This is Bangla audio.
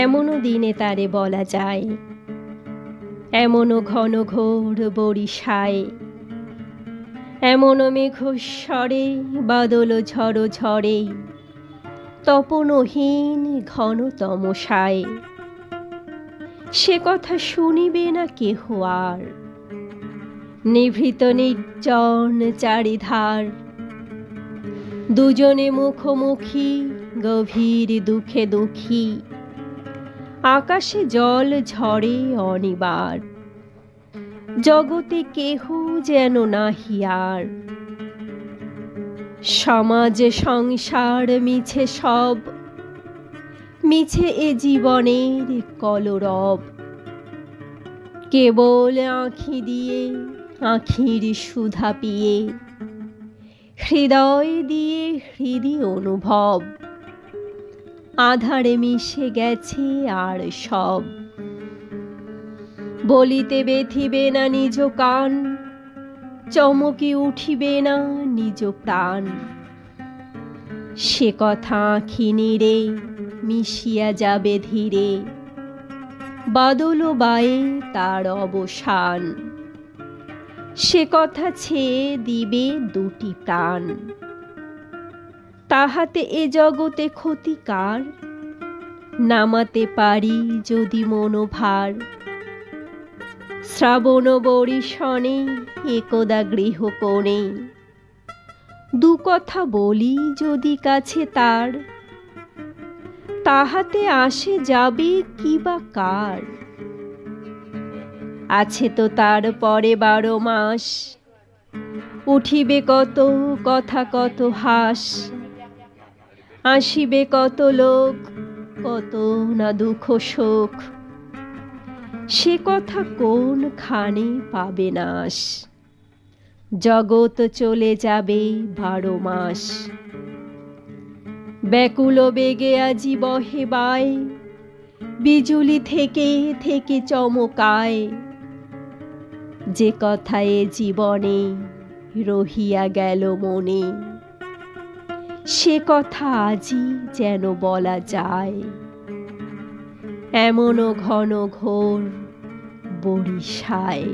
এমনও দিনে তারে বলা যায়, এমনও ঘন ঘোর বরিশায়, এমনও মেঘস্বরে বাদল ঝড় ঝড়ে, তপনহীন ঘন তমসায়। সে কথা শুনিবে না কেহ আর, নিভৃত নির্জন চারিধার। দুজনে মুখোমুখি গভীর দুঃখে দুঃখী, আকাশে জল ঝরে অনিবার। জগতে কেহ যেন নাহি আর, সমাজ সংসার মিছে সব, মিছে এ জীবনের কলরব। কেবল আঁখি দিয়ে আঁখির সুধা পিয়ে, হৃদয় দিয়ে হৃদি অনুভব। আধারে মিশে গেছে আর সব, বলিতে বেথিবে না নিজ কান, চমকি উঠিবে না নিজ প্রাণ। সে কথা আঁখি নীরে মিশিয়া যাবে ধীরে, বাদল বায়ে তার অবসান। সে কথা ছেয়ে দিবে দুটি প্রাণ, তাহাতে এ জগতে ক্ষতি কার? নামাতে পারি যদি মনোভার। শ্রাবণ বরিশনে একদা গৃহকোণে, দু কথা বলি যদি কাছে তার, তাহাতে আসে যাবে কি বা কার? আছে তো তার পরে 12 মাস, উঠিবে কত কথা কত হাস। আসিবে কত লোক, কত না দুঃখ শোক। সে কথা কোনখানে পাবে নাশ, জগৎ চলে যাবে 12 মাস। ব্যাকুল বেগে আজি বহে বায়, বিজুলি থেকে থেকে চমকায়। যে কথা এ জীবনে রহিয়া গেল মনে, সে কথা আজি যেন বলা যায়। এমনও ঘন ঘোর বরিশায়।